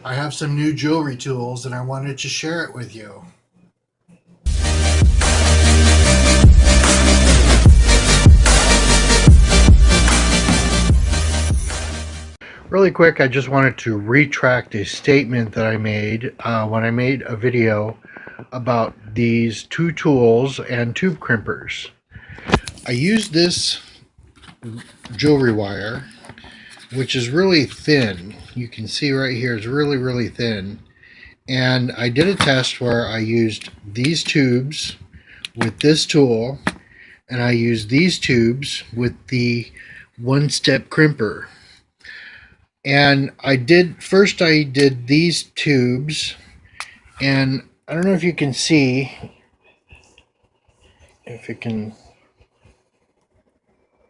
I have some new jewelry tools and I wanted to share it with you. Really quick, I just wanted to retract a statement that I made when I made a video about these two tools and tube crimpers. I used this jewelry wire, which is really thin. You can see right here, it's really, really thin. And I did a test where I used these tubes with this tool, and I used these tubes with the one-step crimper. And I did these tubes, and I don't know if you can see, if it can,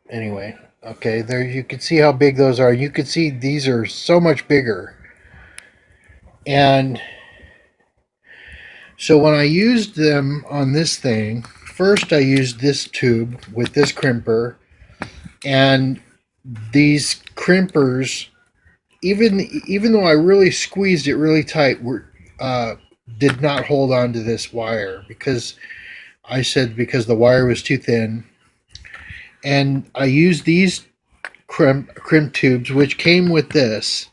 anyway, okay, there you can see how big those are. You can see these are so much bigger. And so when I used them on this thing, first I used this tube with this crimper, and these crimpers, even though I really squeezed it really tight, did not hold on to this wire because the wire was too thin. And I used these crimp tubes, which came with this,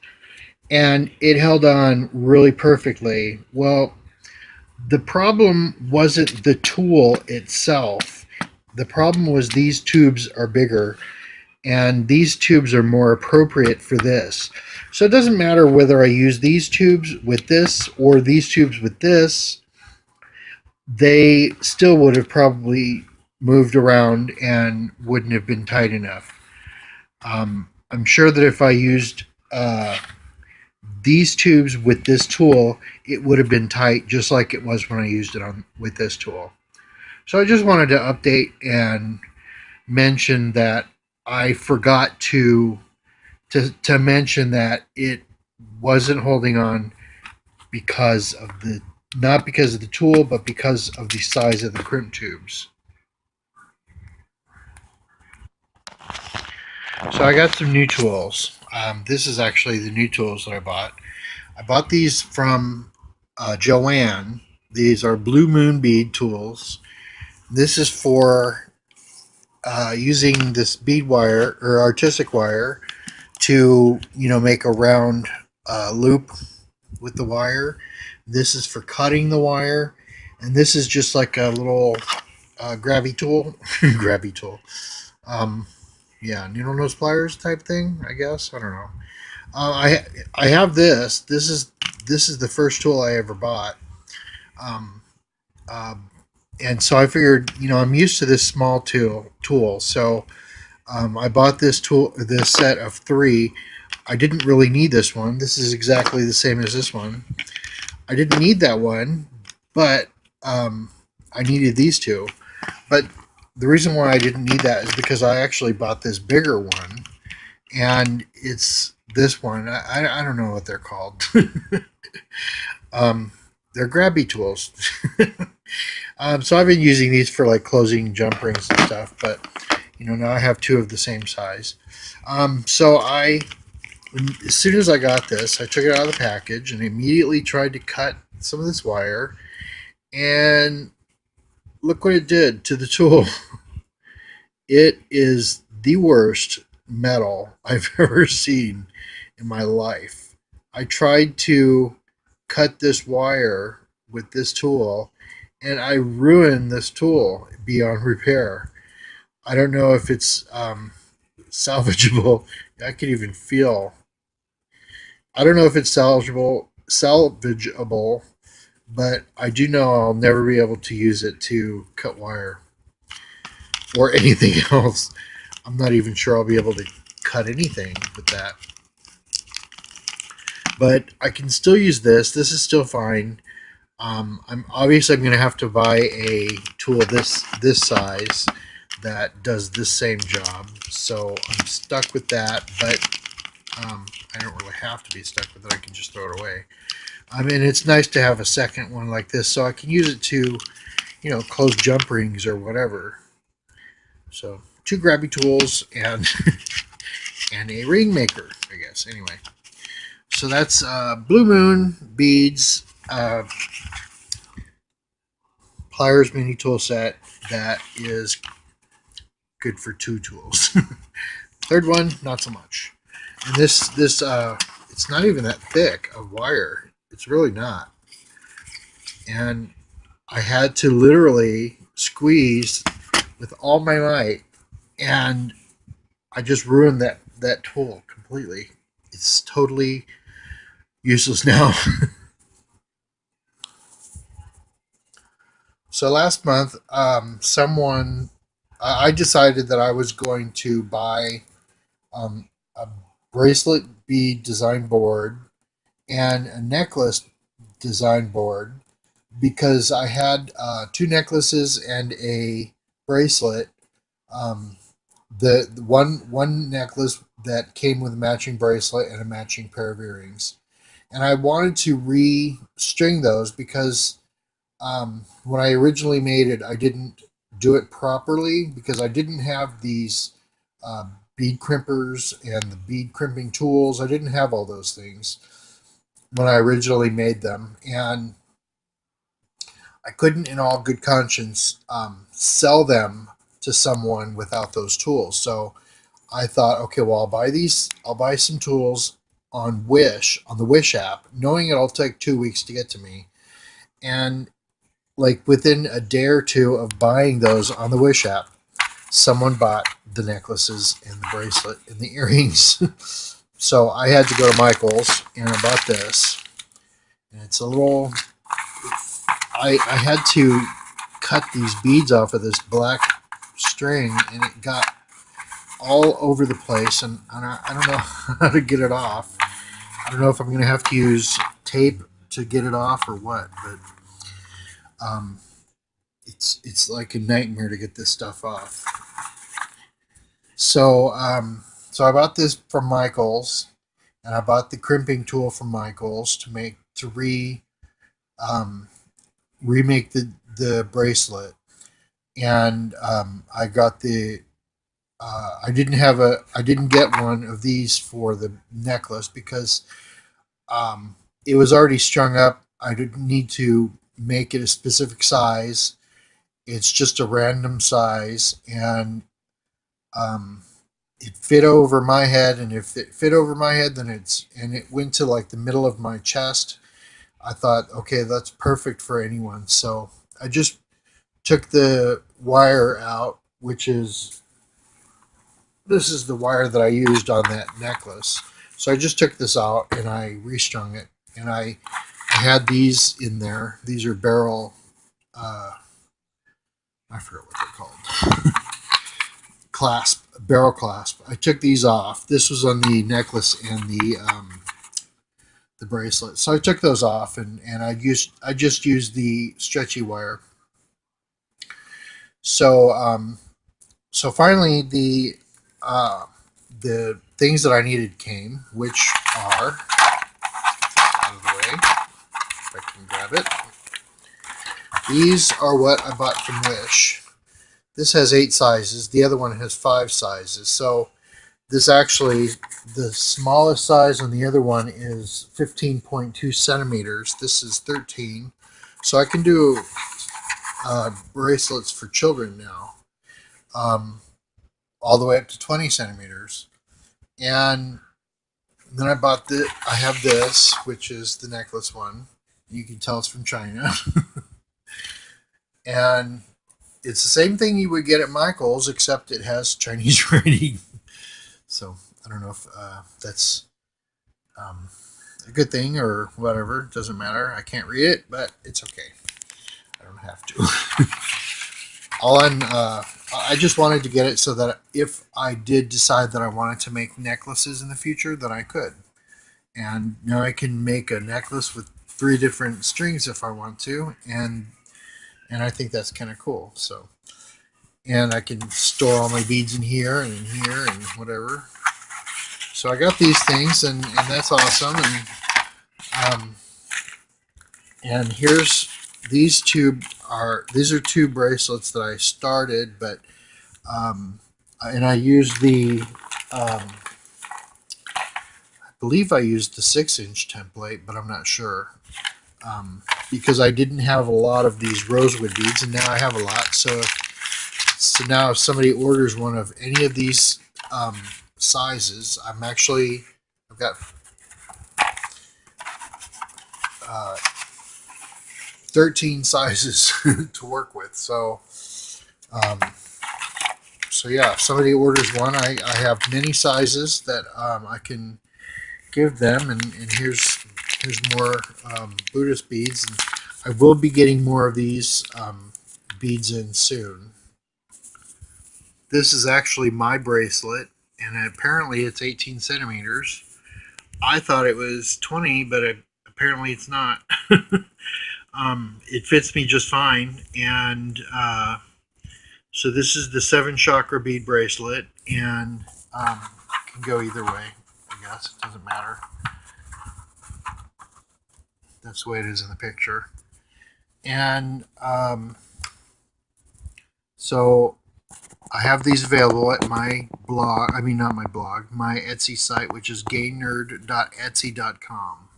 and it held on really perfectly. Well, the problem wasn't the tool itself. The problem was these tubes are bigger, and these tubes are more appropriate for this. So it doesn't matter whether I use these tubes with this or these tubes with this, they still would have probably moved around and wouldn't have been tight enough. I'm sure that if I used these tubes with this tool, it would have been tight just like it was when I used it with this tool. So I just wanted to update and mention that I forgot to mention that it wasn't holding on because of not because of the tool, but because of the size of the crimp tubes. So I got some new tools. This is actually the new tools that I bought. I bought these from Joanne. These are Blue Moon bead tools. This is for using this bead wire or artistic wire to make a round loop with the wire. This is for cutting the wire, and this is just like a little grabby tool. Grabby tool. Yeah, needle nose pliers type thing, I guess. I don't know. I have this. This is the first tool I ever bought. Um, uh, and so I figured, I'm used to this small tool. So I bought this set of 3. I didn't really need this one. This is exactly the same as this one. I didn't need that one, but I needed these 2. But the reason why I didn't need that is because I actually bought this bigger one, and it's this one. I don't know what they're called. They're grabby tools. So I've been using these for like closing jump rings and stuff, but now I have 2 of the same size. So as soon as I got this, I took it out of the package and immediately tried to cut some of this wire, and look what it did to the tool. It is the worst metal I've ever seen in my life. I tried to cut this wire with this tool, and I ruined this tool beyond repair. I don't know if it's salvageable. I can even feel. I don't know if it's salvageable, but I do know I'll never be able to use it to cut wire or anything else. I'm not even sure I'll be able to cut anything with that. But I can still use this. This is still fine. I'm going to have to buy a tool this size that does this same job. So I'm stuck with that, but I don't really have to be stuck with it. I can just throw it away. And it's nice to have a second one like this, so I can use it to, close jump rings or whatever. So 2 grabby tools and and a ring maker, I guess. Anyway, So that's Blue Moon beads, pliers mini tool set that is good for 2 tools. Third one, not so much. And this it's not even that thick of wire. It's really not. And I had to literally squeeze with all my might, and I just ruined that tool completely. It's totally useless now. So last month, I decided that I was going to buy a bracelet bead design board and a necklace design board because I had 2 necklaces and a bracelet. Um, the one necklace that came with a matching bracelet and a matching pair of earrings, and I wanted to re-string those because when I originally made it, I didn't do it properly because I didn't have these uh, bead crimpers and the bead crimping tools. I didn't have all those things when I originally made them, and I couldn't, in all good conscience, sell them to someone without those tools. So I thought, okay, well, I'll buy these. I'll buy some tools on Wish, on the Wish app, knowing it'll take 2 weeks to get to me. And like within a day or two of buying those on the Wish app, someone bought the necklaces and the bracelet and the earrings. So I had to go to Michael's and I bought this. And it's a little. I had to cut these beads off of this black string, and it got all over the place, and I don't know how to get it off. I don't know if I'm going to have to use tape to get it off or what, but um, it's like a nightmare to get this stuff off. So so I bought this from Michael's, and I bought the crimping tool from Michael's to um, remake the bracelet, and I got the I didn't get one of these for the necklace because um, it was already strung up. I didn't need to make it a specific size. It's just a random size, and um, it fit over my head. And if it fit over my head, then it went to like the middle of my chest. I thought, okay, that's perfect for anyone. So I just took the wire out, which is this is the wire that I used on that necklace. So I just took this out and I restrung it, and I had these in there. These are barrel. I forget what they're called. Barrel clasp. I took these off. This was on the necklace and the bracelet. So I took those off, and I just used the stretchy wire. So so finally the things that I needed came, which are out of the way. If I can grab it. These are what I bought from Wish. This has 8 sizes. The other one has 5 sizes. So this actually, the smallest size on the other one is 15.2 centimeters. This is 13. So I can do bracelets for children now, um, all the way up to 20 centimeters. And then I have this, which is the necklace one. You can tell it's from China. And it's the same thing you would get at Michael's, except it has Chinese writing. So I don't know if that's um, a good thing or whatever. It doesn't matter. I can't read it, but it's okay. I don't have to. I just wanted to get it so that if I did decide that I wanted to make necklaces in the future, then I could. And now I can make a necklace with 3 different strings if I want to, and I think that's kind of cool. So, and I can store all my beads in here and whatever. So I got these things, and that's awesome. Um, and here's these are 2 bracelets that I started, but and I used the I believe I used the 6-inch template, but I'm not sure. Because I didn't have a lot of these rosewood beads, and now I have a lot. So now if somebody orders one of any of these sizes, I've got 13 sizes to work with. Um, so yeah, if somebody orders one, I have many sizes that I can give them, and here's more Buddhist beads. And I will be getting more of these beads in soon. This is actually my bracelet, and apparently it's 18 centimeters. I thought it was 20, but apparently it's not. It fits me just fine, and so this is the 7 chakra bead bracelet, and can go either way. I guess it doesn't matter. That's the way it is in the picture. And so I have these available at my blog. I mean, not my blog, my Etsy site, which is gaynerd.etsy.com.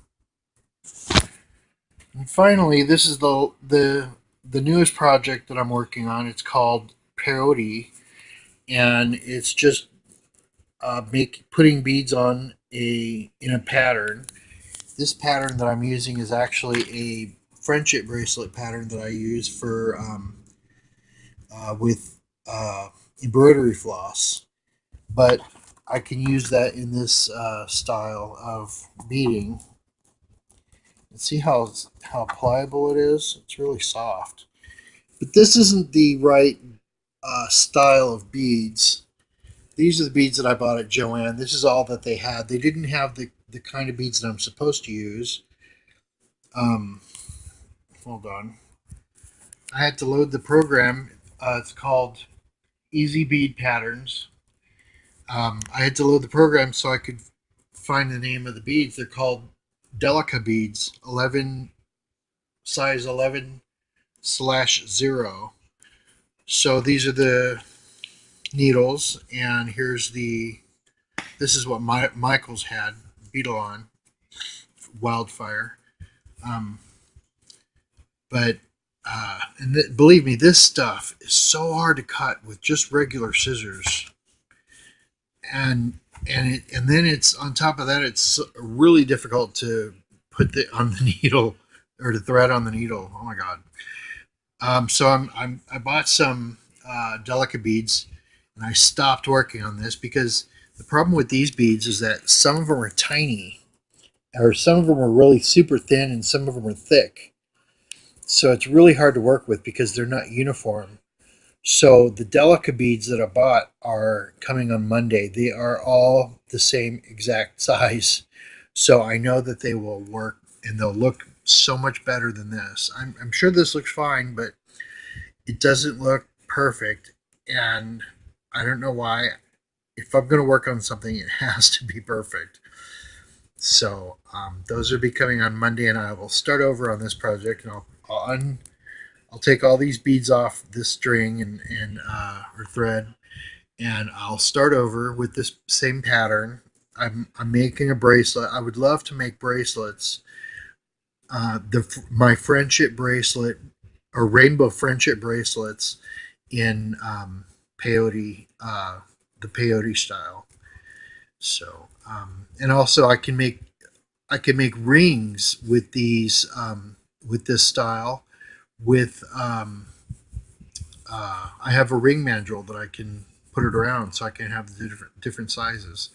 And finally, this is the newest project that I'm working on. It's called Peyote, and it's just putting beads on in a pattern. This pattern that I'm using is actually a friendship bracelet pattern that I use for with embroidery floss, but I can use that in this style of beading. And see how pliable it is? It's really soft. But this isn't the right style of beads. These are the beads that I bought at Joann. This is all that they had. They didn't have the kind of beads that I'm supposed to use. Um, Hold on. I had to load the program. It's called Easy Bead Patterns. I had to load the program so I could find the name of the beads. They're called Delica beads, 11 size 11/0. So these are the needles, and this is what Michael's had, beetle on wildfire. Um, but believe me, this stuff is so hard to cut with just regular scissors, and then it's on top of that, it's really difficult to put on the needle or to thread on the needle. Oh my god! So I bought some Delica beads, and I stopped working on this because the problem with these beads is that some of them are tiny, or some of them are really super thin, and some of them are thick. So it's really hard to work with because they're not uniform. So the Delica beads that I bought are coming on Monday. They are all the same exact size. So I know that they will work and they'll look so much better than this. I'm sure this looks fine, but it doesn't look perfect. And I don't know why. If I'm going to work on something, it has to be perfect. So those will be coming on Monday, and I will start over on this project, and I'll take all these beads off this string and or thread, and I'll start over with this same pattern. I'm making a bracelet. I would love to make bracelets. My friendship bracelet or rainbow friendship bracelets in peyote, the peyote style. So and also I can make rings with these with this style. With I have a ring mandrel that I can put it around, so I can have the different sizes.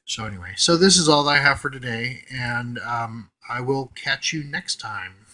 So anyway, so this is all that I have for today, and I will catch you next time.